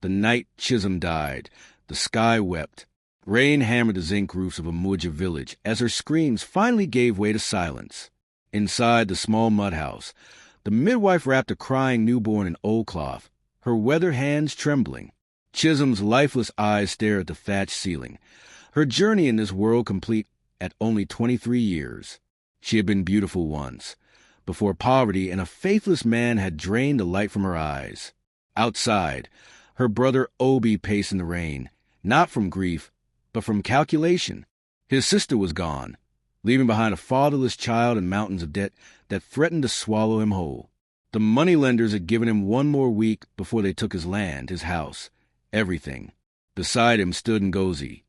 The night Chisholm died, the sky wept. Rain hammered the zinc roofs of Amuja village as her screams finally gave way to silence. Inside the small mud house, the midwife wrapped a crying newborn in old cloth, her weathered hands trembling. Chisholm's lifeless eyes stared at the thatched ceiling, her journey in this world complete at only 23 years. She had been beautiful once, before poverty and a faithless man had drained the light from her eyes. Outside, her brother Obi paced in the rain, not from grief, but from calculation. His sister was gone, leaving behind a fatherless child and mountains of debt that threatened to swallow him whole. The moneylenders had given him one more week before they took his land, his house, everything. Beside him stood Ngozi,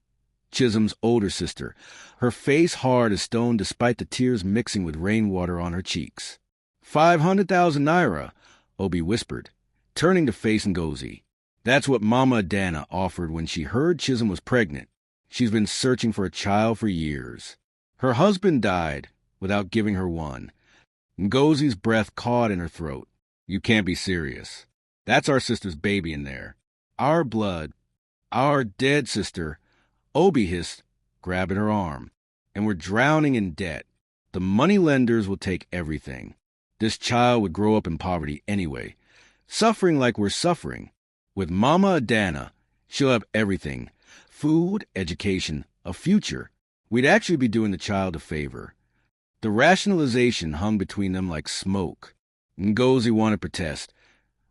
Chisholm's older sister, her face hard as stone despite the tears mixing with rainwater on her cheeks. 500,000 naira, Obi whispered, turning to face Ngozi. That's what Mama Adana offered when she heard Chisholm was pregnant. She's been searching for a child for years. Her husband died without giving her one. Ngozi's breath caught in her throat. You can't be serious. That's our sister's baby in there. Our blood. Our dead sister. Obi hissed, grabbing her arm. And we're drowning in debt. The moneylenders will take everything. This child would grow up in poverty anyway, suffering like we're suffering. With Mama Adana, she'll have everything. Food, education, a future. We'd actually be doing the child a favor. The rationalization hung between them like smoke. Ngozi wanted to protest,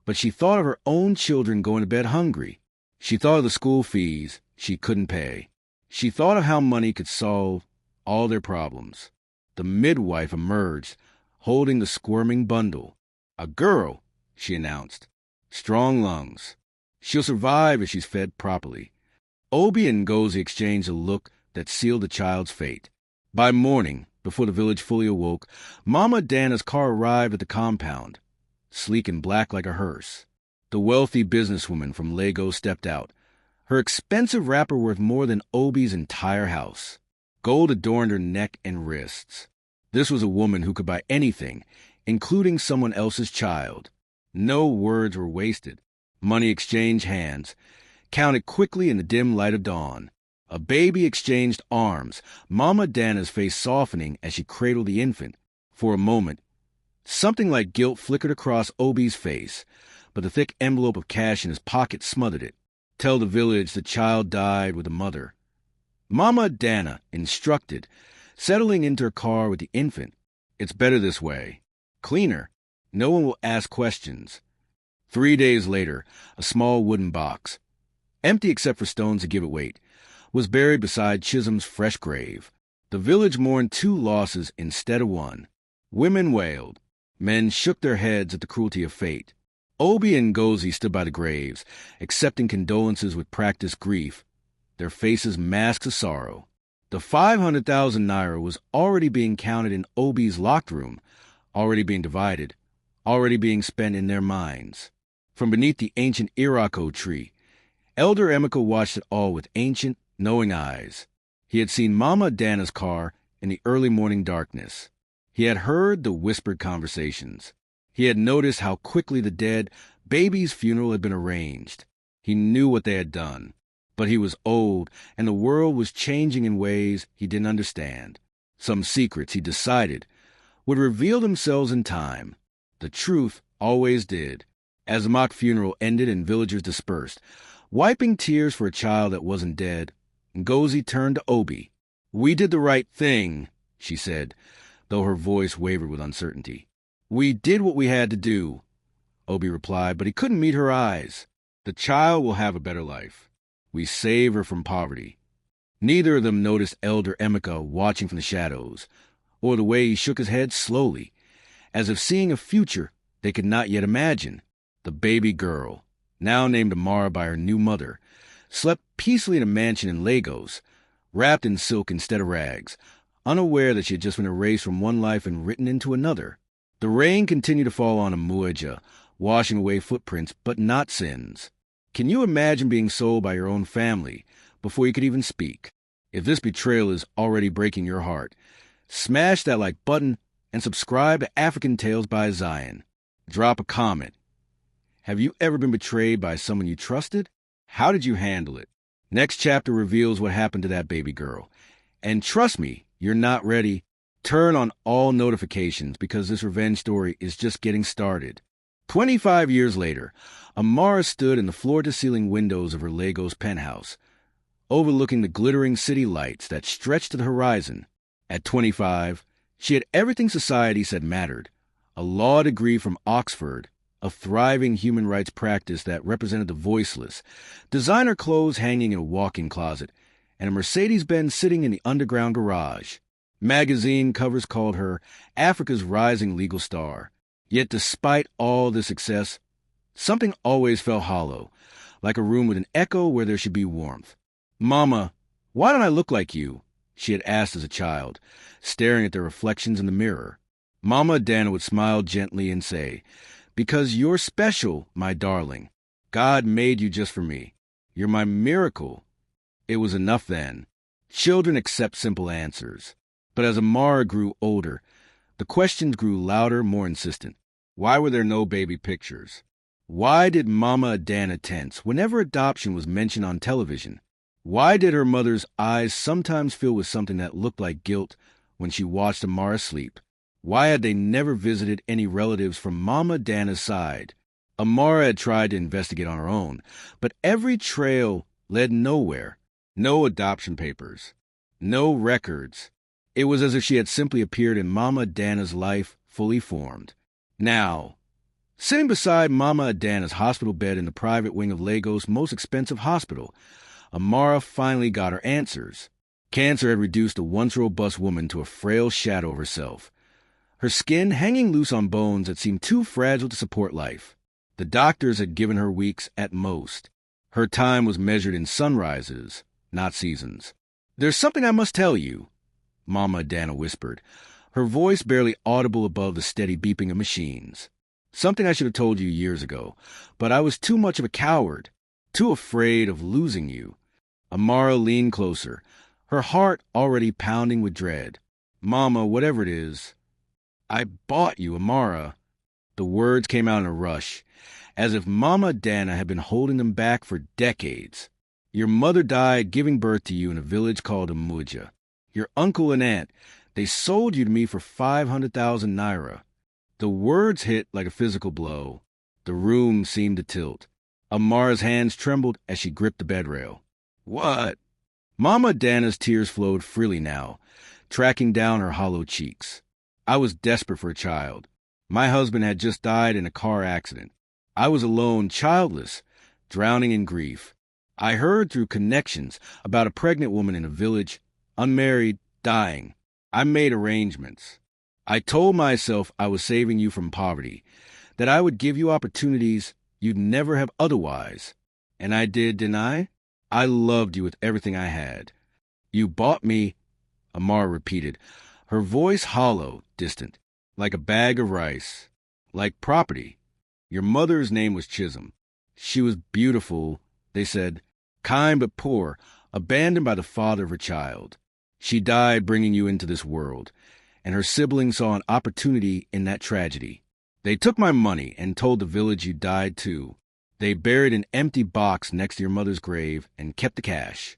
but she thought of her own children going to bed hungry. She thought of the school fees she couldn't pay. She thought of how money could solve all their problems. The midwife emerged, holding the squirming bundle. A girl, she announced. Strong lungs. She'll survive if she's fed properly. Obi and Ngozi exchanged a look that sealed the child's fate. By morning, before the village fully awoke, Mama Dana's car arrived at the compound, sleek and black like a hearse. The wealthy businesswoman from Lagos stepped out, her expensive wrapper worth more than Obi's entire house. Gold adorned her neck and wrists. This was a woman who could buy anything, including someone else's child. No words were wasted. Money exchanged hands, counted quickly in the dim light of dawn. A baby exchanged arms, Mama Dana's face softening as she cradled the infant. For a moment, something like guilt flickered across Obi's face, but the thick envelope of cash in his pocket smothered it. Tell the village the child died with the mother. Mama Dana instructed, settling into her car with the infant. It's better this way. Cleaner. No one will ask questions. 3 days later, a small wooden box, empty except for stones to give it weight, was buried beside Chisholm's fresh grave. The village mourned 2 losses instead of 1. Women wailed. Men shook their heads at the cruelty of fate. Obi and Ngozi stood by the graves, accepting condolences with practiced grief, their faces masks of sorrow. The 500,000 naira was already being counted in Obi's locked room, already being divided, already being spent in their minds. From beneath the ancient Irako tree, Elder Emeka watched it all with ancient, knowing eyes. He had seen Mama Dana's car in the early morning darkness. He had heard the whispered conversations. He had noticed how quickly the dead baby's funeral had been arranged. He knew what they had done. But he was old, and the world was changing in ways he didn't understand. Some secrets, he decided, would reveal themselves in time. The truth always did. As the mock funeral ended and villagers dispersed, wiping tears for a child that wasn't dead, Ngozi turned to Obi. We did the right thing, she said, though her voice wavered with uncertainty. We did what we had to do, Obi replied, but he couldn't meet her eyes. The child will have a better life. We save her from poverty. Neither of them noticed Elder Emeka watching from the shadows, or the way he shook his head slowly, as if seeing a future they could not yet imagine. The baby girl, now named Amara by her new mother, slept peacefully in a mansion in Lagos, wrapped in silk instead of rags, unaware that she had just been erased from one life and written into another. The rain continued to fall on Amueja, washing away footprints, but not sins. Can you imagine being sold by your own family before you could even speak? If this betrayal is already breaking your heart, smash that like button and subscribe to AfricanTales by Zion. Drop a comment. Have you ever been betrayed by someone you trusted? How did you handle it? Next chapter reveals what happened to that baby girl. And trust me, you're not ready. Turn on all notifications because this revenge story is just getting started. 25 years later, Amara stood in the floor-to-ceiling windows of her Lagos penthouse, overlooking the glittering city lights that stretched to the horizon. At 25, she had everything society said mattered: a law degree from Oxford, a thriving human rights practice that represented the voiceless, designer clothes hanging in a walk-in closet, and a Mercedes-Benz sitting in the underground garage. Magazine covers called her Africa's rising legal star. Yet despite all this success, something always felt hollow, like a room with an echo where there should be warmth. "Mama, why don't I look like you?" she had asked as a child, staring at their reflections in the mirror. Mama Adana would smile gently and say, "Because you're special, my darling. God made you just for me. You're my miracle." It was enough then. Children accept simple answers. But as Amara grew older, the questions grew louder, more insistent. Why were there no baby pictures? Why did Mama Adana tense whenever adoption was mentioned on television? Why did her mother's eyes sometimes fill with something that looked like guilt when she watched Amara sleep? Why had they never visited any relatives from Mama Adana's side? Amara had tried to investigate on her own, but every trail led nowhere. No adoption papers. No records. It was as if she had simply appeared in Mama Adana's life, fully formed. Now, sitting beside Mama Adana's hospital bed in the private wing of Lagos' most expensive hospital, Amara finally got her answers. Cancer had reduced a once robust woman to a frail shadow of herself, her skin hanging loose on bones that seemed too fragile to support life. The doctors had given her weeks at most. Her time was measured in sunrises, not seasons. "There's something I must tell you," Mama Adana whispered, her voice barely audible above the steady beeping of machines. "Something I should have told you years ago, but I was too much of a coward, too afraid of losing you." Amara leaned closer, her heart already pounding with dread. "Mama, whatever it is, I bought you, Amara." The words came out in a rush, as if Mama Adana had been holding them back for decades. "Your mother died giving birth to you in a village called Amuja. Your uncle and aunt, they sold you to me for 500,000 naira. The words hit like a physical blow. The room seemed to tilt. Amara's hands trembled as she gripped the bed rail. "What?" Mama Adana's tears flowed freely now, tracking down her hollow cheeks. "I was desperate for a child. My husband had just died in a car accident. I was alone, childless, drowning in grief. I heard through connections about a pregnant woman in a village, unmarried, dying. I made arrangements. I told myself I was saving you from poverty, that I would give you opportunities you'd never have otherwise. And I did, didn't I? I loved you with everything I had." "You bought me," Amara repeated, her voice hollow, distant, like a bag of rice, like property. "Your mother's name was Chisholm. She was beautiful," they said, "kind but poor, abandoned by the father of her child. She died bringing you into this world, and her siblings saw an opportunity in that tragedy. They took my money and told the village you died too. They buried an empty box next to your mother's grave and kept the cash."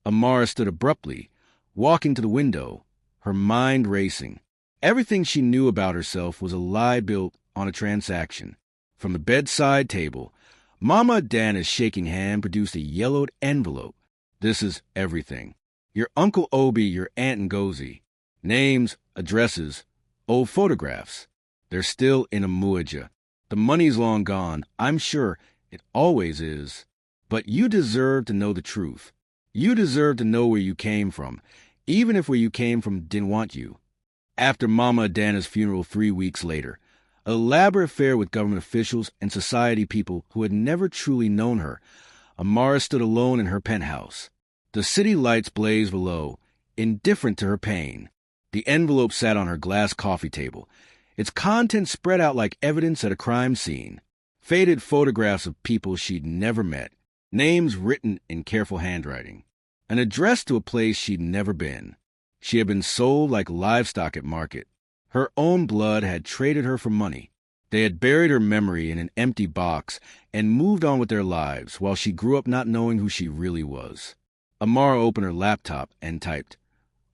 Amara stood abruptly, walking to the window, her mind racing. Everything she knew about herself was a lie built on a transaction. From the bedside table, Mama Adana's shaking hand produced a yellowed envelope. "This is everything. Your Uncle Obi, your Aunt Ngozi. Names, addresses, old photographs. They're still in Amuja. The money's long gone, I'm sure. It always is. But you deserve to know the truth. You deserve to know where you came from, even if where you came from didn't want you." After Mama Adana's funeral 3 weeks later, an elaborate affair with government officials and society people who had never truly known her, Amara stood alone in her penthouse. The city lights blazed below, indifferent to her pain. The envelope sat on her glass coffee table, its contents spread out like evidence at a crime scene. Faded photographs of people she'd never met, names written in careful handwriting, an address to a place she'd never been. She had been sold like livestock at market. Her own blood had traded her for money. They had buried her memory in an empty box and moved on with their lives while she grew up not knowing who she really was. Amara opened her laptop and typed,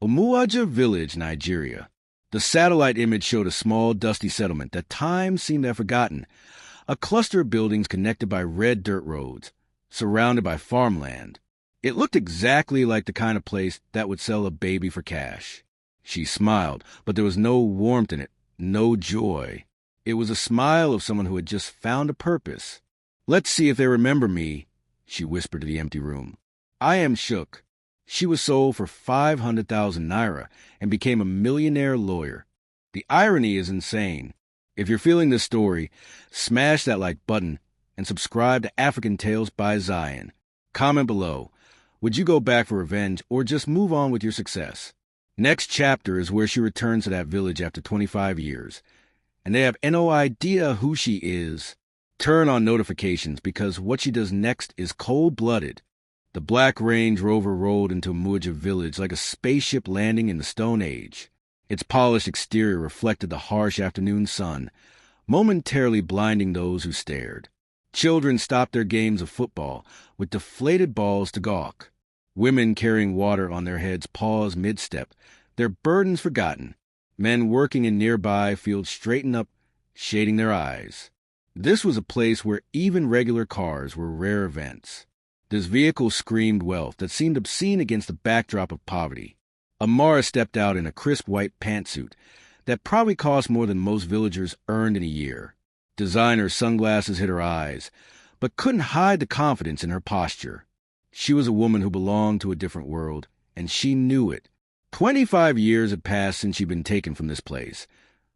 Omuaja Village, Nigeria. The satellite image showed a small, dusty settlement that time seemed to have forgotten, a cluster of buildings connected by red dirt roads, surrounded by farmland. It looked exactly like the kind of place that would sell a baby for cash. She smiled, but there was no warmth in it, no joy. It was a smile of someone who had just found a purpose. Let's see if they remember me, she whispered to the empty room. I am shook. She was sold for 500,000 naira and became a millionaire lawyer. The irony is insane. If you're feeling this story, smash that like button and subscribe to AfricanTales by Zion. Comment below. Would you go back for revenge or just move on with your success? Next chapter is where she returns to that village after 25 years. And they have no idea who she is. Turn on notifications because what she does next is cold-blooded. The black Range Rover rolled into Muja village like a spaceship landing in the Stone Age. Its polished exterior reflected the harsh afternoon sun, momentarily blinding those who stared. Children stopped their games of football with deflated balls to gawk. Women carrying water on their heads paused mid-step, their burdens forgotten. Men working in nearby fields straightened up, shading their eyes. This was a place where even regular cars were rare events. This vehicle screamed wealth that seemed obscene against the backdrop of poverty. Amara stepped out in a crisp white pantsuit that probably cost more than most villagers earned in a year. Designer sunglasses hid her eyes, but couldn't hide the confidence in her posture. She was a woman who belonged to a different world, and she knew it. 25 years had passed since she'd been taken from this place,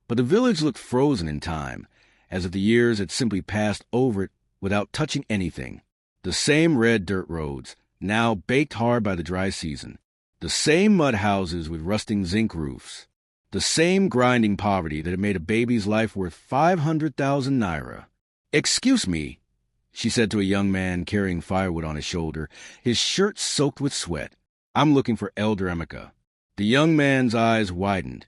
but the village looked frozen in time, as if the years had simply passed over it without touching anything. The same red dirt roads, now baked hard by the dry season. The same mud houses with rusting zinc roofs. The same grinding poverty that had made a baby's life worth 500,000 naira. Excuse me, she said to a young man carrying firewood on his shoulder, his shirt soaked with sweat. I'm looking for Elder Emeka. The young man's eyes widened,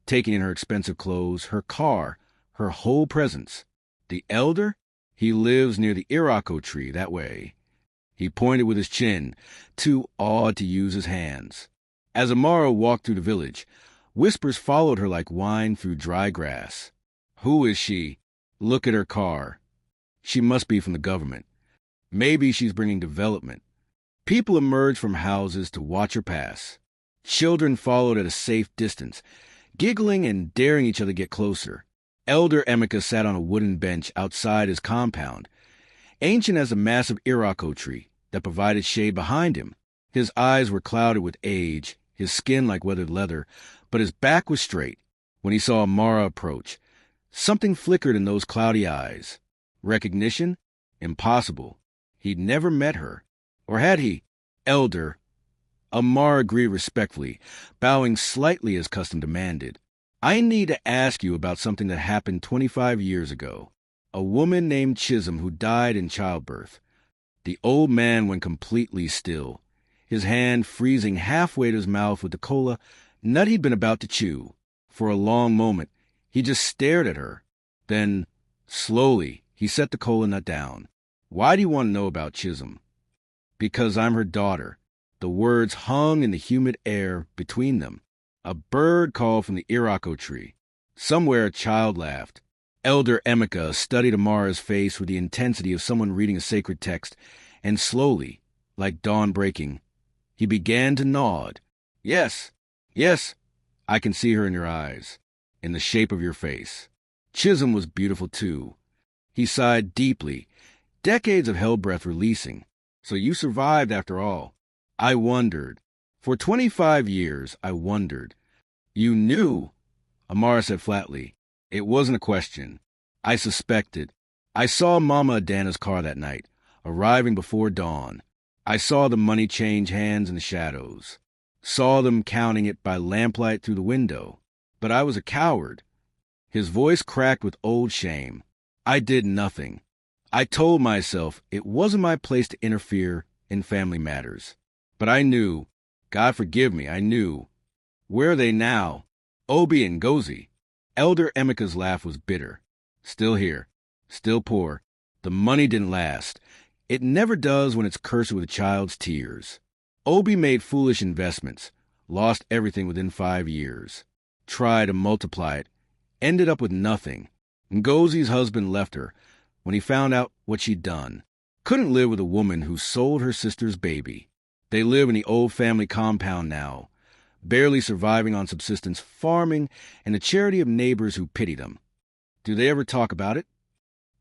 taking in her expensive clothes, her car, her whole presence. The elder? He lives near the Irako tree, that way. He pointed with his chin, too awed to use his hands. As Amara walked through the village, whispers followed her like wine through dry grass. Who is she? Look at her car. She must be from the government. Maybe she's bringing development. People emerged from houses to watch her pass. Children followed at a safe distance, giggling and daring each other get closer. Elder Emeka sat on a wooden bench outside his compound, ancient as a massive Irako tree that provided shade behind him. His eyes were clouded with age, his skin like weathered leather, but his back was straight. When he saw Amara approach, something flickered in those cloudy eyes. Recognition? Impossible. He'd never met her. Or had he? Elder. Amara agreed respectfully, bowing slightly as custom demanded. I need to ask you about something that happened 25 years ago. A woman named Chisholm who died in childbirth. The old man went completely still, his hand freezing halfway to his mouth with the cola nut he'd been about to chew. For a long moment, he just stared at her. Then, slowly, he set the cola nut down. Why do you want to know about Chisholm? Because I'm her daughter. The words hung in the humid air between them. A bird called from the Irako tree. Somewhere a child laughed. Elder Emeka studied Amara's face with the intensity of someone reading a sacred text, and slowly, like dawn breaking, he began to nod. Yes, yes, I can see her in your eyes, in the shape of your face. Chisholm was beautiful too. He sighed deeply, decades of held breath releasing. So you survived after all. I wondered. For 25 years, I wondered. You knew, Amara said flatly. It wasn't a question. I suspected. I saw Mama Adana's car that night, arriving before dawn. I saw the money change hands in the shadows. Saw them counting it by lamplight through the window. But I was a coward. His voice cracked with old shame. I did nothing. I told myself it wasn't my place to interfere in family matters. But I knew. God forgive me, I knew. Where are they now? Obi and Gozi. Elder Emeka's laugh was bitter. Still here. Still poor. The money didn't last. It never does when it's cursed with a child's tears. Obi made foolish investments, lost everything within 5 years. Tried to multiply it, ended up with nothing. Ngozi's husband left her when he found out what she'd done. Couldn't live with a woman who sold her sister's baby. They live in the old family compound now, barely surviving on subsistence farming and the charity of neighbors who pity them. Do they ever talk about it?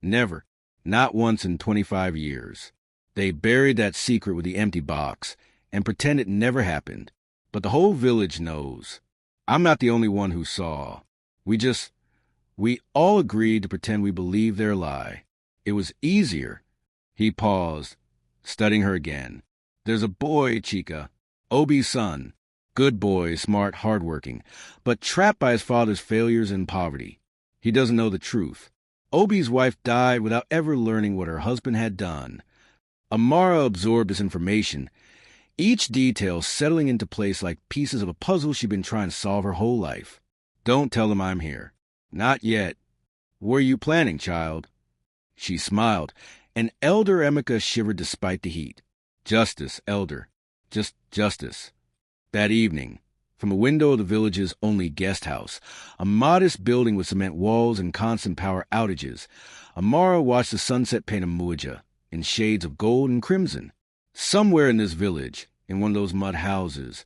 Never. Not once in 25 years. They buried that secret with the empty box and pretend it never happened. But the whole village knows. I'm not the only one who saw. We all agreed to pretend we believed their lie. It was easier. He paused, studying her again. There's a boy, Chica, Obi's son. Good boy, smart, hardworking, but trapped by his father's failures and poverty. He doesn't know the truth. Obi's wife died without ever learning what her husband had done. Amara absorbed this information, each detail settling into place like pieces of a puzzle she'd been trying to solve her whole life. Don't tell them I'm here. Not yet. Were you planning, child? She smiled, and Elder Emeka shivered despite the heat. Justice, Elder. Just justice. That evening, from a window of the village's only guest house, a modest building with cement walls and constant power outages, Amara watched the sunset paint a muja in shades of gold and crimson. Somewhere in this village, in one of those mud houses,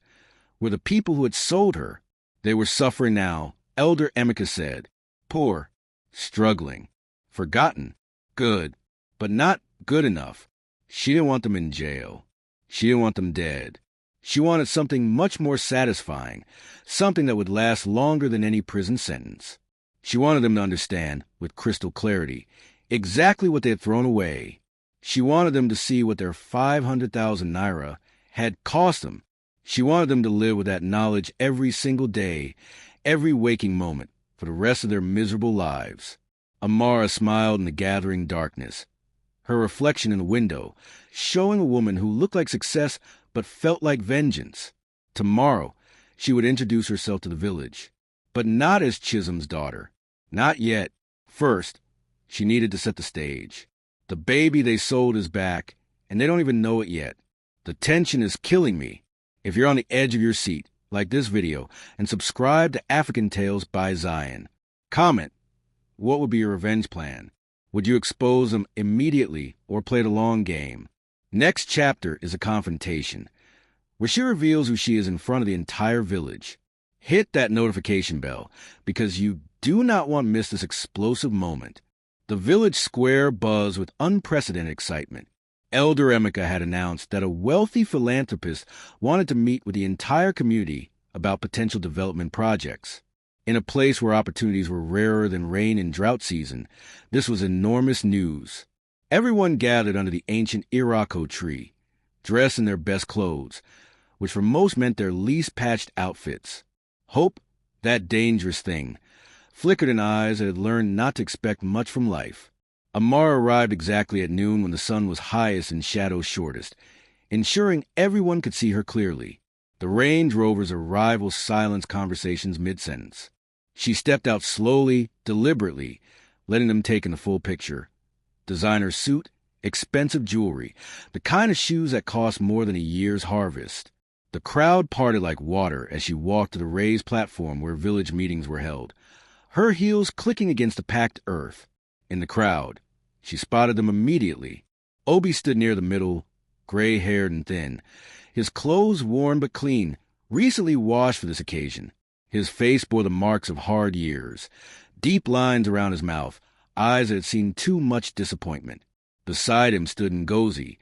were the people who had sold her. They were suffering now, Elder Emeka said. Poor, struggling, forgotten, good, but not good enough. She didn't want them in jail. She didn't want them dead. She wanted something much more satisfying, something that would last longer than any prison sentence. She wanted them to understand, with crystal clarity, exactly what they had thrown away. She wanted them to see what their 500,000 naira had cost them. She wanted them to live with that knowledge every single day, every waking moment, for the rest of their miserable lives. Amara smiled in the gathering darkness, her reflection in the window, showing a woman who looked like success but felt like vengeance. Tomorrow, she would introduce herself to the village, but not as Chisholm's daughter. Not yet. First, she needed to set the stage. The baby they sold is back, and they don't even know it yet. The tension is killing me. If you're on the edge of your seat, like this video, and subscribe to AfricanTales by Zion. Comment. What would be your revenge plan? Would you expose them immediately or play the long game? Next chapter is a confrontation, where she reveals who she is in front of the entire village. Hit that notification bell, because you do not want to miss this explosive moment. The village square buzzed with unprecedented excitement. Elder Emeka had announced that a wealthy philanthropist wanted to meet with the entire community about potential development projects. In a place where opportunities were rarer than rain in drought season, this was enormous news. Everyone gathered under the ancient Irako tree, dressed in their best clothes, which for most meant their least patched outfits. Hope, that dangerous thing, flickered in eyes that had learned not to expect much from life. Amara arrived exactly at noon when the sun was highest and shadows shortest, ensuring everyone could see her clearly. The Range Rover's arrival silenced conversations mid-sentence. She stepped out slowly, deliberately, letting them take in the full picture. Designer suit, expensive jewelry, the kind of shoes that cost more than a year's harvest. The crowd parted like water as she walked to the raised platform where village meetings were held, her heels clicking against the packed earth. In the crowd, she spotted them immediately. Obi stood near the middle, gray-haired and thin, his clothes worn but clean, recently washed for this occasion. His face bore the marks of hard years, deep lines around his mouth, eyes that had seen too much disappointment. Beside him stood Ngozi,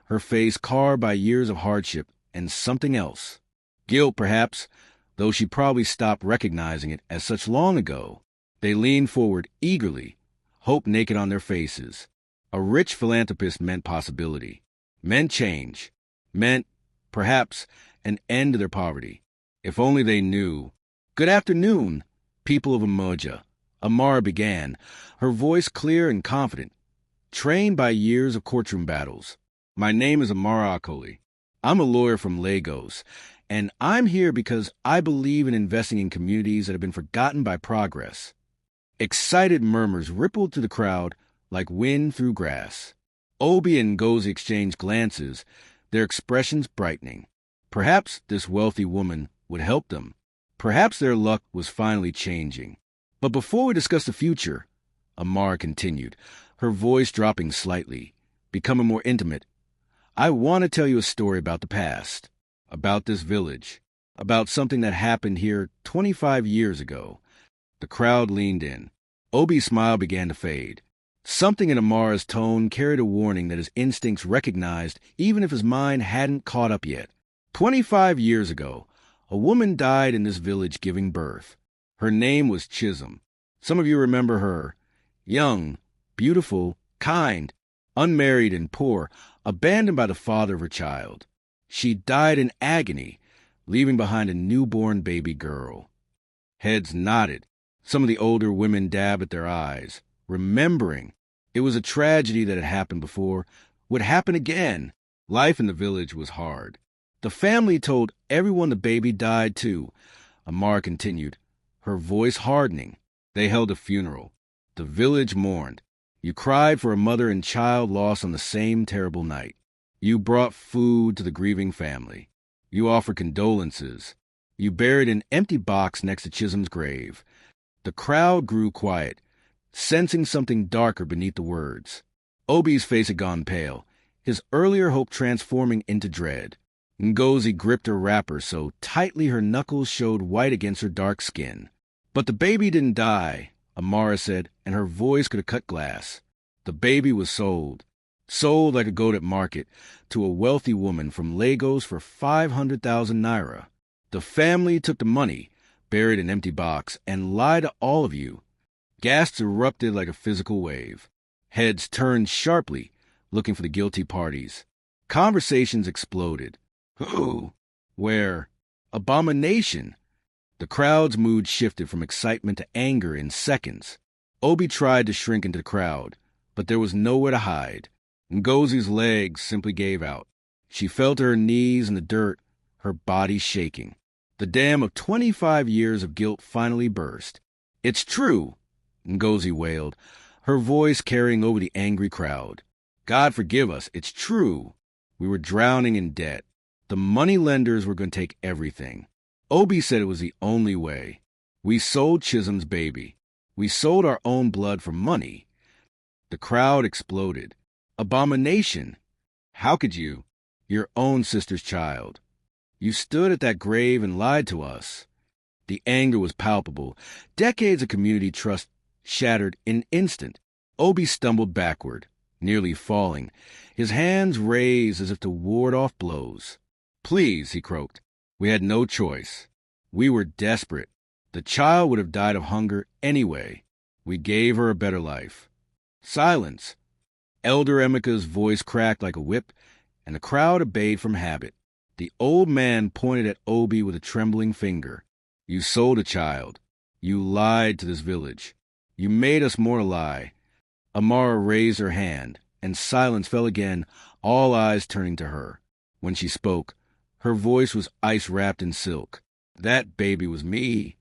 her face carved by years of hardship and something else. Guilt, perhaps, though she probably stopped recognizing it as such long ago. They leaned forward eagerly, hope naked on their faces. A rich philanthropist meant possibility, meant change, meant, perhaps, an end to their poverty. If only they knew. Good afternoon, people of Umoja. Amara began, her voice clear and confident, trained by years of courtroom battles. My name is Amara Akoli. I'm a lawyer from Lagos, and I'm here because I believe in investing in communities that have been forgotten by progress. Excited murmurs rippled through the crowd like wind through grass. Obi and Ngozi exchanged glances, their expressions brightening. Perhaps this wealthy woman would help them. Perhaps their luck was finally changing. But before we discuss the future, Amara continued, her voice dropping slightly, becoming more intimate, I want to tell you a story about the past, about this village, about something that happened here 25 years ago. The crowd leaned in. Obi's smile began to fade. Something in Amara's tone carried a warning that his instincts recognized even if his mind hadn't caught up yet. 25 years ago, a woman died in this village giving birth. Her name was Chisholm. Some of you remember her. Young, beautiful, kind, unmarried and poor, abandoned by the father of her child. She died in agony, leaving behind a newborn baby girl. Heads nodded. Some of the older women dabbed at their eyes, remembering. It was a tragedy that had happened before, would happen again. Life in the village was hard. The family told everyone the baby died too. Amara continued, her voice hardening. They held a funeral. The village mourned. You cried for a mother and child lost on the same terrible night. You brought food to the grieving family. You offered condolences. You buried an empty box next to Chisholm's grave. The crowd grew quiet, sensing something darker beneath the words. Obi's face had gone pale, his earlier hope transforming into dread. Ngozi gripped her wrapper so tightly her knuckles showed white against her dark skin. But the baby didn't die, Amara said, and her voice could have cut glass. The baby was sold like a goat at market, to a wealthy woman from Lagos for 500,000 naira. The family took the money, buried an empty box, and lied to all of you. Gasps erupted like a physical wave. Heads turned sharply, looking for the guilty parties. Conversations exploded. Who? Where? Abomination! The crowd's mood shifted from excitement to anger in seconds. Obi tried to shrink into the crowd, but there was nowhere to hide. Ngozi's legs simply gave out. She fell to her knees in the dirt, her body shaking. The dam of 25 years of guilt finally burst. It's true, Ngozi wailed, her voice carrying over the angry crowd. God forgive us, it's true. We were drowning in debt. The money lenders were going to take everything. Obi said it was the only way. We sold Chisholm's baby. We sold our own blood for money. The crowd exploded. Abomination! How could you? Your own sister's child. You stood at that grave and lied to us. The anger was palpable. Decades of community trust shattered in an instant. Obi stumbled backward, nearly falling, his hands raised as if to ward off blows. Please, he croaked. We had no choice. We were desperate. The child would have died of hunger anyway. We gave her a better life. Silence. Elder Emeka's voice cracked like a whip, and the crowd obeyed from habit. The old man pointed at Obi with a trembling finger. You sold a child. You lied to this village. You made us more lie. Amara raised her hand, and silence fell again, all eyes turning to her. When she spoke, her voice was ice-wrapped in silk. That baby was me.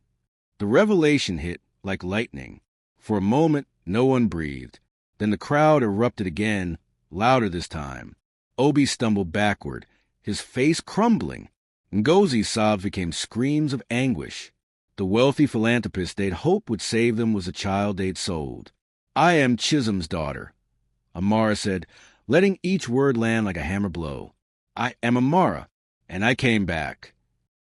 The revelation hit like lightning. For a moment, no one breathed. Then the crowd erupted again, louder this time. Obi stumbled backward, his face crumbling. Ngozi's sobs became screams of anguish. The wealthy philanthropist they'd hoped would save them was the child they'd sold. I am Chisholm's daughter, Amara said, letting each word land like a hammer blow. I am Amara, and I came back.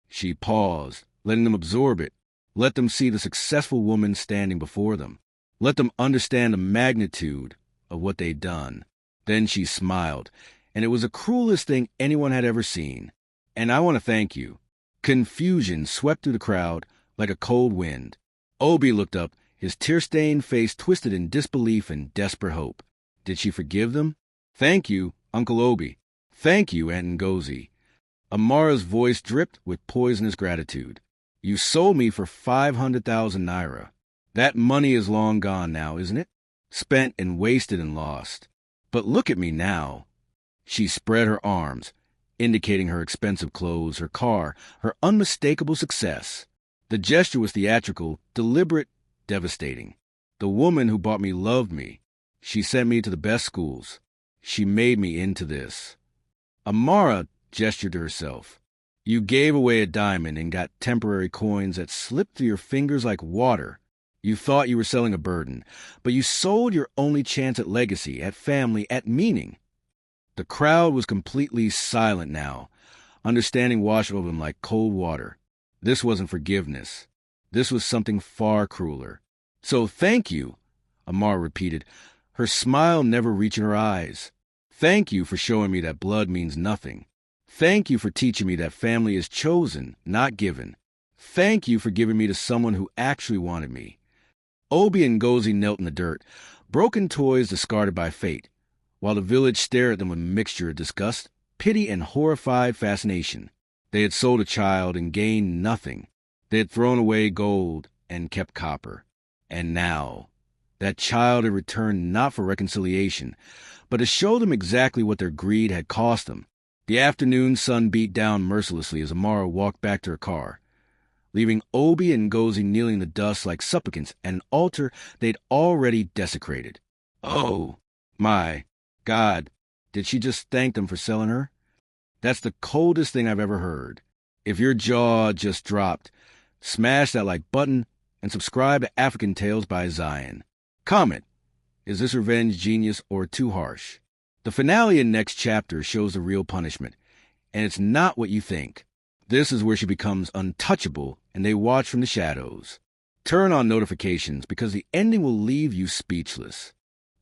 She paused, letting them absorb it. Let them see the successful woman standing before them. Let them understand the magnitude of what they'd done. Then she smiled, and it was the cruelest thing anyone had ever seen. And I want to thank you. Confusion swept through the crowd like a cold wind. Obi looked up, his tear-stained face twisted in disbelief and desperate hope. Did she forgive them? Thank you, Uncle Obi. Thank you, Aunt Ngozi. Amara's voice dripped with poisonous gratitude. You sold me for 500,000 naira. That money is long gone now, isn't it? Spent and wasted and lost. But look at me now. She spread her arms, indicating her expensive clothes, her car, her unmistakable success. The gesture was theatrical, deliberate, devastating. The woman who bought me loved me. She sent me to the best schools. She made me into this." Amara gestured to herself. "You gave away a diamond and got temporary coins that slipped through your fingers like water. You thought you were selling a burden, but you sold your only chance at legacy, at family, at meaning." The crowd was completely silent now. Understanding washed over them like cold water. This wasn't forgiveness. This was something far crueler. "So thank you," Amara repeated, her smile never reaching her eyes. "Thank you for showing me that blood means nothing. Thank you for teaching me that family is chosen, not given. Thank you for giving me to someone who actually wanted me." Obi and Ngozi knelt in the dirt, broken toys discarded by fate, while the village stared at them with a mixture of disgust, pity, and horrified fascination. They had sold a child and gained nothing. They had thrown away gold and kept copper. And now, that child had returned not for reconciliation, but to show them exactly what their greed had cost them. The afternoon sun beat down mercilessly as Amara walked back to her car, leaving Obi and Ngozi kneeling in the dust like supplicants at an altar they'd already desecrated. Oh, my God, did she just thank them for selling her? That's the coldest thing I've ever heard. If your jaw just dropped, smash that like button and subscribe to AfricanTales by Zion. Comment, is this revenge genius or too harsh? The finale in next chapter shows the real punishment, and it's not what you think. This is where she becomes untouchable and they watch from the shadows. Turn on notifications because the ending will leave you speechless.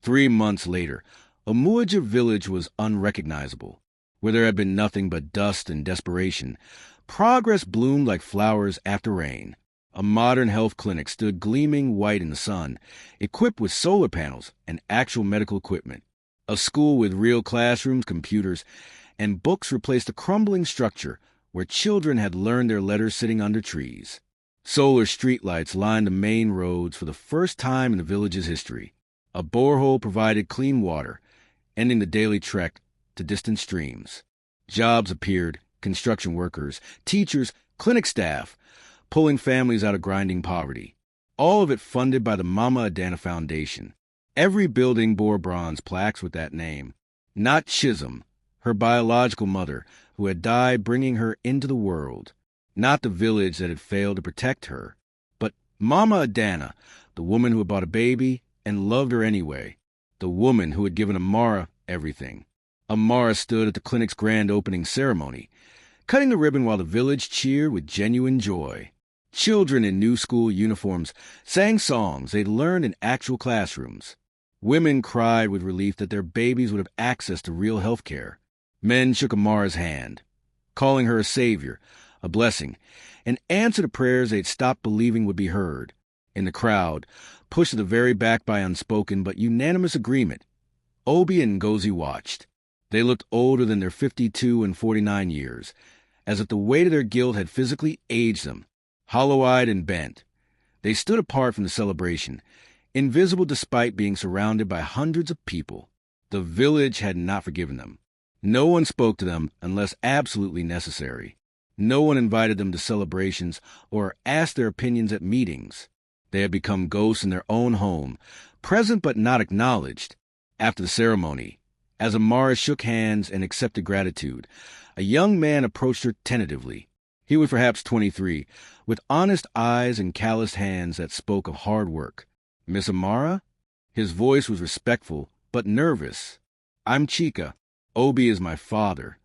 3 months later, Omuaja village was unrecognizable. Where there had been nothing but dust and desperation, progress bloomed like flowers after rain. A modern health clinic stood gleaming white in the sun, equipped with solar panels and actual medical equipment. A school with real classrooms, computers, and books replaced a crumbling structure where children had learned their letters sitting under trees. Solar streetlights lined the main roads for the first time in the village's history. A borehole provided clean water, ending the daily trek to distant streams. Jobs appeared, construction workers, teachers, clinic staff, pulling families out of grinding poverty. All of it funded by the Mama Adana Foundation. Every building bore bronze plaques with that name. Not Chisholm, her biological mother, who had died bringing her into the world. Not the village that had failed to protect her. But Mama Adana, the woman who had bought a baby and loved her anyway. The woman who had given Amara everything. Amara stood at the clinic's grand opening ceremony, cutting the ribbon while the village cheered with genuine joy. Children in new school uniforms sang songs they'd learned in actual classrooms. Women cried with relief that their babies would have access to real health care. Men shook Amara's hand, calling her a savior, a blessing, an answer to prayers they'd stopped believing would be heard. In the crowd, pushed to the very back by unspoken but unanimous agreement, Obi and Ngozi watched. They looked older than their 52 and 49 years, as if the weight of their guilt had physically aged them. Hollow-eyed and bent, they stood apart from the celebration, invisible despite being surrounded by hundreds of people. The village had not forgiven them. No one spoke to them unless absolutely necessary. No one invited them to celebrations or asked their opinions at meetings. They had become ghosts in their own home, present but not acknowledged. After the ceremony, as Amara shook hands and accepted gratitude, a young man approached her tentatively. He was perhaps 23, with honest eyes and calloused hands that spoke of hard work. "Miss Amara?" His voice was respectful, but nervous. "I'm Chika. Obi is my father."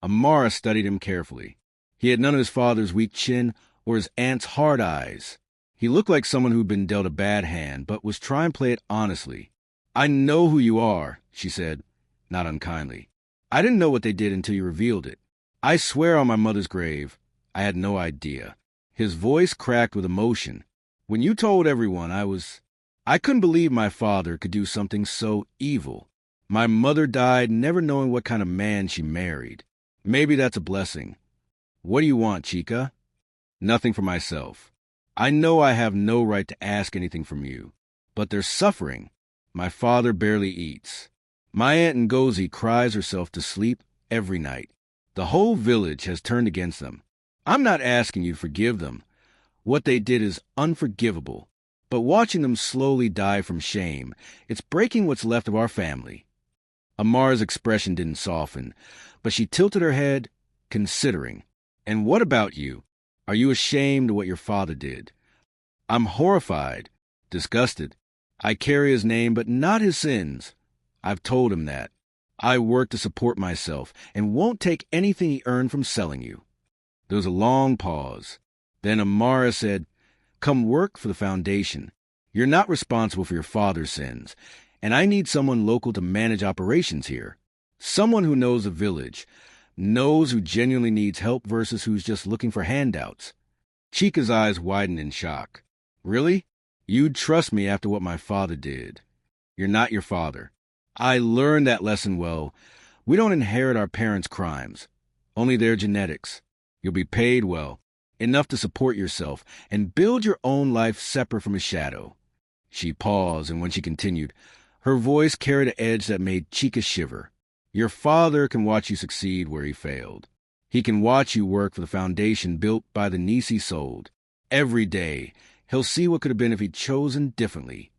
Amara studied him carefully. He had none of his father's weak chin or his aunt's hard eyes. He looked like someone who'd been dealt a bad hand, but was trying to play it honestly. "I know who you are," she said, not unkindly. "I didn't know what they did until you revealed it. I swear on my mother's grave, I had no idea." His voice cracked with emotion. "When you told everyone, I couldn't believe my father could do something so evil. My mother died never knowing what kind of man she married. Maybe that's a blessing. What do you want, Chika?" "Nothing for myself. I know I have no right to ask anything from you. But there's suffering. My father barely eats. My Aunt Ngozi cries herself to sleep every night. The whole village has turned against them. I'm not asking you to forgive them. What they did is unforgivable. But watching them slowly die from shame, it's breaking what's left of our family." Amara's expression didn't soften, but she tilted her head, considering. "And what about you? Are you ashamed of what your father did?" "I'm horrified, disgusted. I carry his name, but not his sins. I've told him that. I work to support myself and won't take anything he earned from selling you." There was a long pause. Then Amara said, "Come work for the foundation. You're not responsible for your father's sins, and I need someone local to manage operations here. Someone who knows the village, knows who genuinely needs help versus who's just looking for handouts." Chica's eyes widened in shock. "Really? You'd trust me after what my father did?" "You're not your father. I learned that lesson well. We don't inherit our parents' crimes, only their genetics. You'll be paid well, enough to support yourself, and build your own life separate from his shadow." She paused, and when she continued, her voice carried an edge that made Chica shiver. "Your father can watch you succeed where he failed. He can watch you work for the foundation built by the niece he sold. Every day, he'll see what could have been if he'd chosen differently."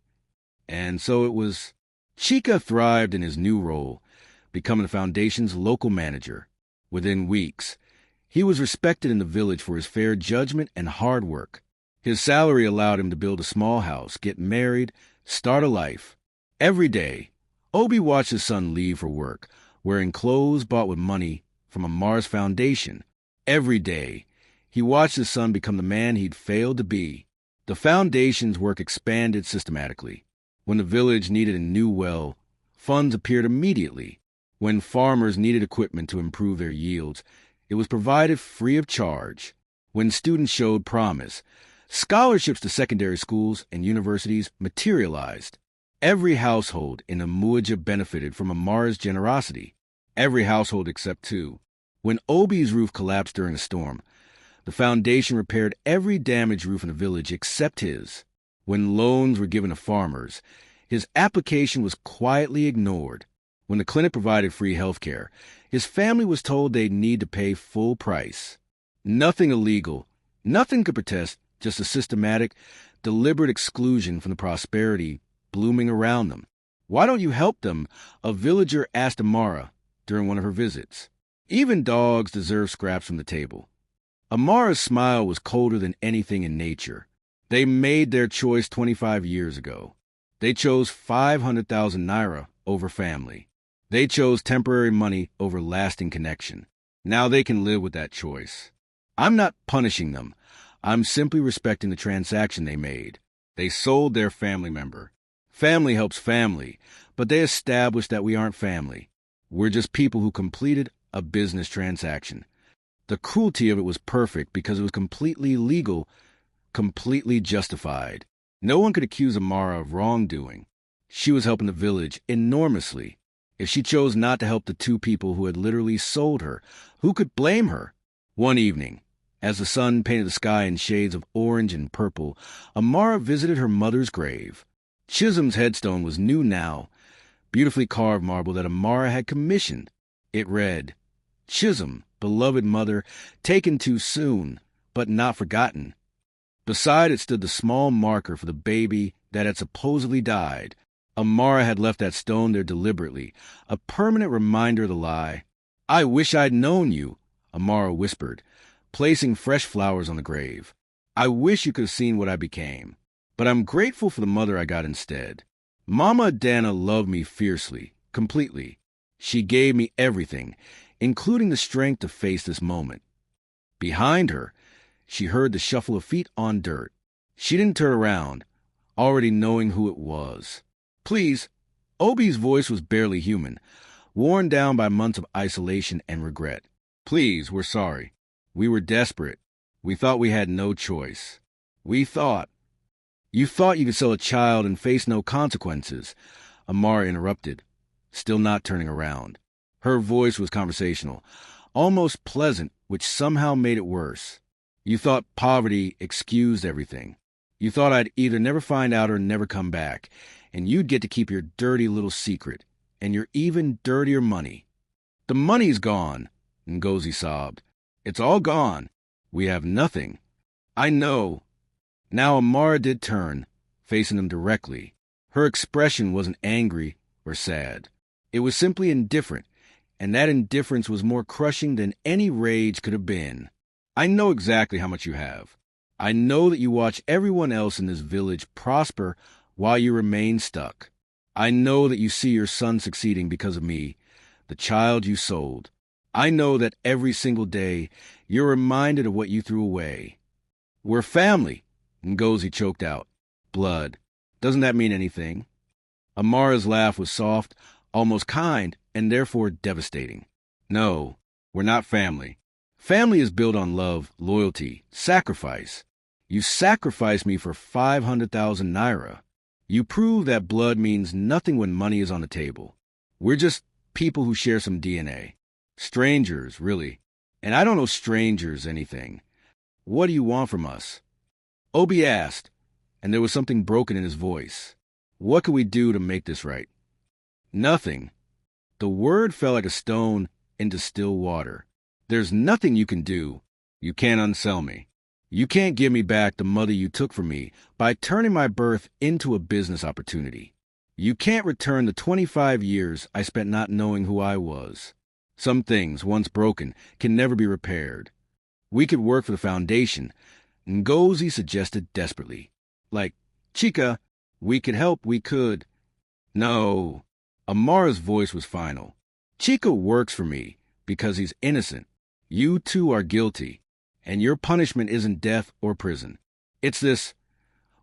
And so it was. Chica thrived in his new role, becoming the foundation's local manager. Within weeks, he was respected in the village for his fair judgment and hard work. His salary allowed him to build a small house, get married, start a life. Every day, Obi watched his son leave for work, wearing clothes bought with money from Amar's foundation. Every day, he watched his son become the man he'd failed to be. The foundation's work expanded systematically. When the village needed a new well, funds appeared immediately. When farmers needed equipment to improve their yields, it was provided free of charge. When students showed promise, scholarships to secondary schools and universities materialized. Every household in Amuja benefited from Amara's generosity. Every household except two. When Obi's roof collapsed during a storm, the foundation repaired every damaged roof in the village except his. When loans were given to farmers, his application was quietly ignored. When the clinic provided free health care, his family was told they'd need to pay full price. Nothing illegal, nothing could protest, just a systematic, deliberate exclusion from the prosperity blooming around them. "Why don't you help them?" a villager asked Amara during one of her visits. "Even dogs deserve scraps from the table." Amara's smile was colder than anything in nature. They made their choice 25 years ago. They chose 500,000 naira over family. They chose temporary money over lasting connection. Now they can live with that choice. I'm not punishing them. I'm simply respecting the transaction they made. They sold their family member. Family helps family, but they established that we aren't family. We're just people who completed a business transaction. The cruelty of it was perfect because it was completely legal, completely justified. No one could accuse Amara of wrongdoing. She was helping the village enormously. If she chose not to help the two people who had literally sold her, who could blame her? One evening, as the sun painted the sky in shades of orange and purple, Amara visited her mother's grave. Chisholm's headstone was new now, beautifully carved marble that Amara had commissioned. It read, "Chisholm, beloved mother, taken too soon, but not forgotten." Beside it stood the small marker for the baby that had supposedly died. Amara had left that stone there deliberately, a permanent reminder of the lie. "I wish I'd known you," Amara whispered, placing fresh flowers on the grave. "I wish you could have seen what I became. But I'm grateful for the mother I got instead. Mama Dana loved me fiercely, completely. She gave me everything, including the strength to face this moment." Behind her, she heard the shuffle of feet on dirt. She didn't turn around, already knowing who it was. "Please." Obi's voice was barely human, worn down by months of isolation and regret. "Please, we're sorry. We were desperate. We thought we had no choice. We thought—" "You thought you could sell a child and face no consequences," Amara interrupted, still not turning around. Her voice was conversational, almost pleasant, which somehow made it worse. "You thought poverty excused everything. You thought I'd either never find out or never come back, and you'd get to keep your dirty little secret, and your even dirtier money." "The money's gone," Ngozi sobbed. "It's all gone. We have nothing." "I know." Now Amara did turn, facing them directly. Her expression wasn't angry or sad. It was simply indifferent, and that indifference was more crushing than any rage could have been. I know exactly how much you have. I know that you watch everyone else in this village prosper while you remain stuck. I know that you see your son succeeding because of me, the child you sold. I know that every single day you're reminded of what you threw away. We're family, Ngozi choked out. Blood. Doesn't that mean anything? Amara's laugh was soft, almost kind, and therefore devastating. No, we're not family. Family is built on love, loyalty, sacrifice. You sacrificed me for 500,000 naira. You prove that blood means nothing when money is on the table. We're just people who share some DNA. Strangers, really. And I don't know strangers anything. What do you want from us? Obi asked, and there was something broken in his voice. What could we do to make this right? Nothing. The word fell like a stone into still water. There's nothing you can do. You can't unsell me. You can't give me back the mother you took from me by turning my birth into a business opportunity. You can't return the 25 years I spent not knowing who I was. Some things, once broken, can never be repaired. We could work for the foundation, Ngozi suggested desperately. Like, Chica, we could help, we could. No. Amara's voice was final. Chica works for me because he's innocent. You two are guilty. And your punishment isn't death or prison. It's this,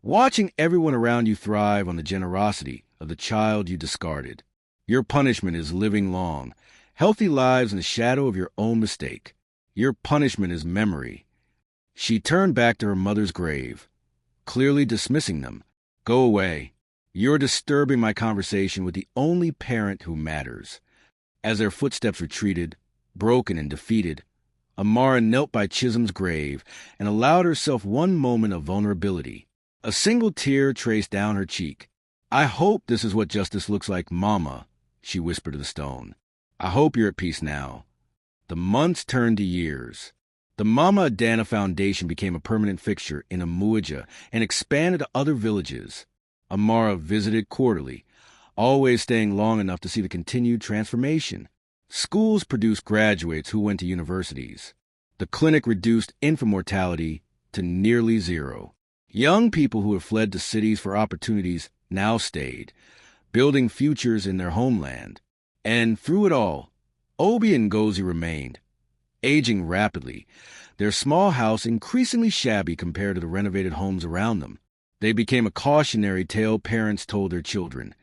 watching everyone around you thrive on the generosity of the child you discarded. Your punishment is living long, healthy lives in the shadow of your own mistake. Your punishment is memory. She turned back to her mother's grave, clearly dismissing them. Go away. You're disturbing my conversation with the only parent who matters. As their footsteps retreated, broken and defeated, Amara knelt by Chisholm's grave and allowed herself one moment of vulnerability. A single tear traced down her cheek. I hope this is what justice looks like, Mama, she whispered to the stone. I hope you're at peace now. The months turned to years. The Mama Adana Foundation became a permanent fixture in Amuja and expanded to other villages. Amara visited quarterly, always staying long enough to see the continued transformation. Schools produced graduates who went to universities. The clinic reduced infant mortality to nearly zero. Young people who had fled to cities for opportunities now stayed, building futures in their homeland. And through it all, Obi and Ngozi remained, aging rapidly, their small house increasingly shabby compared to the renovated homes around them. They became a cautionary tale parents told their children.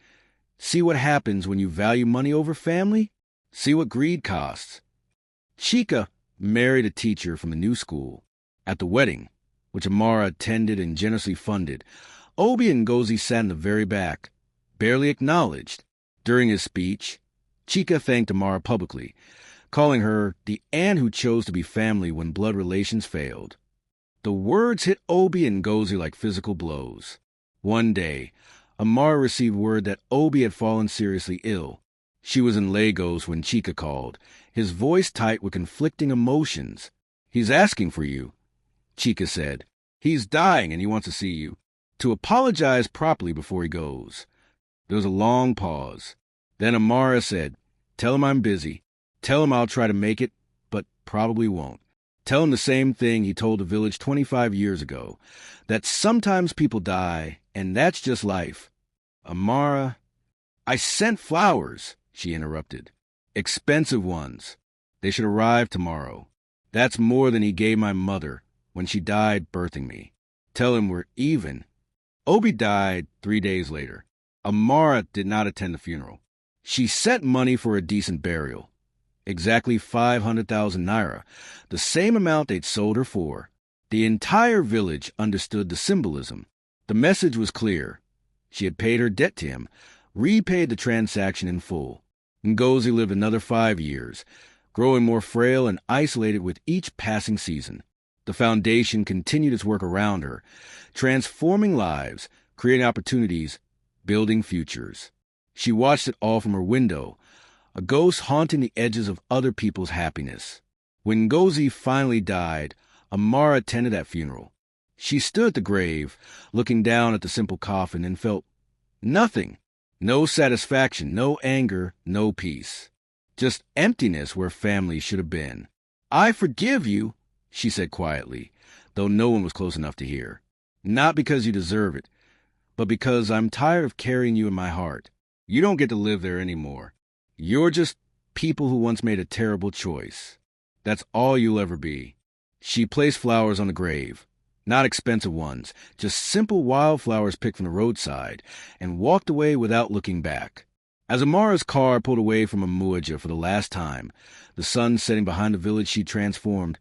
See what happens when you value money over family? See what greed costs. Chica married a teacher from the new school. At the wedding, which Amara attended and generously funded, Obi and Ngozi sat in the very back, barely acknowledged. During his speech, Chica thanked Amara publicly, calling her the aunt who chose to be family when blood relations failed. The words hit Obi and Ngozi like physical blows. One day, Amara received word that Obi had fallen seriously ill. She was in Lagos when Chica called, his voice tight with conflicting emotions. He's asking for you, Chica said. He's dying and he wants to see you. To apologize properly before he goes. There was a long pause. Then Amara said, tell him I'm busy. Tell him I'll try to make it, but probably won't. Tell him the same thing he told the village 25 years ago, that sometimes people die, and that's just life. Amara, I sent flowers, she interrupted. Expensive ones. They should arrive tomorrow. That's more than he gave my mother when she died birthing me. Tell him we're even. Obi died 3 days later. Amara did not attend the funeral. She sent money for a decent burial. Exactly 500,000 naira, the same amount they'd sold her for. The entire village understood the symbolism. The message was clear. She had paid her debt to him, repaid the transaction in full. Ngozi lived another 5 years, growing more frail and isolated with each passing season. The foundation continued its work around her, transforming lives, creating opportunities, building futures. She watched it all from her window, a ghost haunting the edges of other people's happiness. When Ngozi finally died, Amara attended that funeral. She stood at the grave, looking down at the simple coffin, and felt nothing. No satisfaction, no anger, no peace. Just emptiness where family should have been. "I forgive you," she said quietly, though no one was close enough to hear. "Not because you deserve it, but because I'm tired of carrying you in my heart. You don't get to live there anymore. You're just people who once made a terrible choice. That's all you'll ever be." She placed flowers on the grave, not expensive ones, just simple wildflowers picked from the roadside, and walked away without looking back. As Amara's car pulled away from Amuaja for the last time, the sun setting behind the village she'd transformed,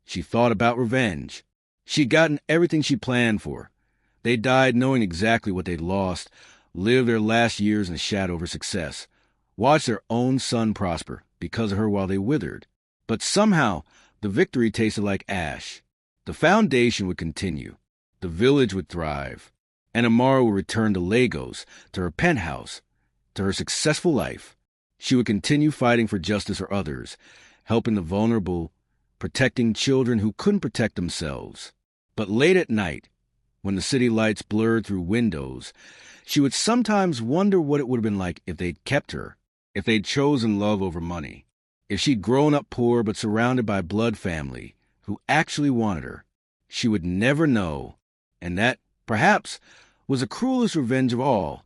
she thought about revenge. She'd gotten everything she planned for. They died knowing exactly what they'd lost, lived their last years in the shadow of her success, watched their own son prosper because of her while they withered. But somehow, the victory tasted like ash. The foundation would continue. The village would thrive. And Amara would return to Lagos, to her penthouse, to her successful life. She would continue fighting for justice for others, helping the vulnerable, protecting children who couldn't protect themselves. But late at night, when the city lights blurred through windows, she would sometimes wonder what it would have been like if they'd kept her, if they'd chosen love over money, if she'd grown up poor but surrounded by blood family who actually wanted her. She would never know, and that, perhaps, was the cruelest revenge of all.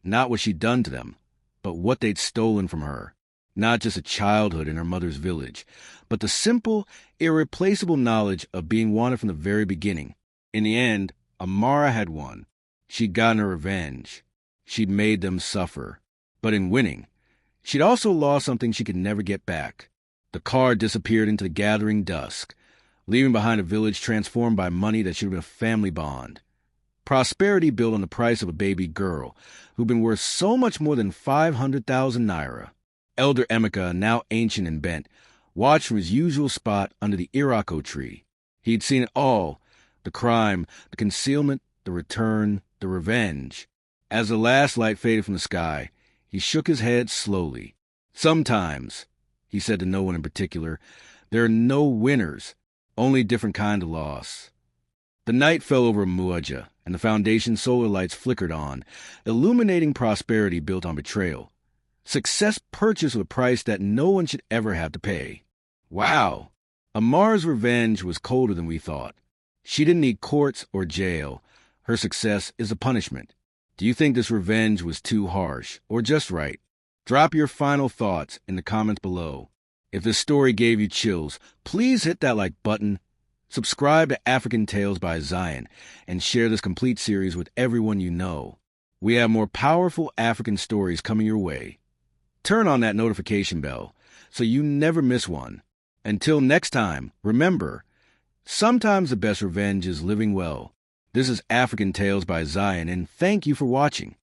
Not what she'd done to them, but what they'd stolen from her. Not just a childhood in her mother's village, but the simple, irreplaceable knowledge of being wanted from the very beginning. In the end, Amara had won. She'd gotten her revenge. She'd made them suffer. But in winning, she'd also lost something she could never get back. The car disappeared into the gathering dusk, leaving behind a village transformed by money that should have been a family bond. Prosperity built on the price of a baby girl who'd been worth so much more than 500,000 naira. Elder Emeka, now ancient and bent, watched from his usual spot under the Irako tree. He'd seen it all, the crime, the concealment, the return, the revenge. As the last light faded from the sky, he shook his head slowly. "Sometimes," he said to no one in particular, "there are no winners, only different kind of loss." The night fell over Muaja, and the foundation solar lights flickered on, illuminating prosperity built on betrayal. Success purchased with a price that no one should ever have to pay. Wow! Amara's revenge was colder than we thought. She didn't need courts or jail. Her success is a punishment. Do you think this revenge was too harsh, or just right? Drop your final thoughts in the comments below. If this story gave you chills, please hit that like button, subscribe to African Tales by Zion, and share this complete series with everyone you know. We have more powerful African stories coming your way. Turn on that notification bell so you never miss one. Until next time, remember, sometimes the best revenge is living well. This is African Tales by Zion, and thank you for watching.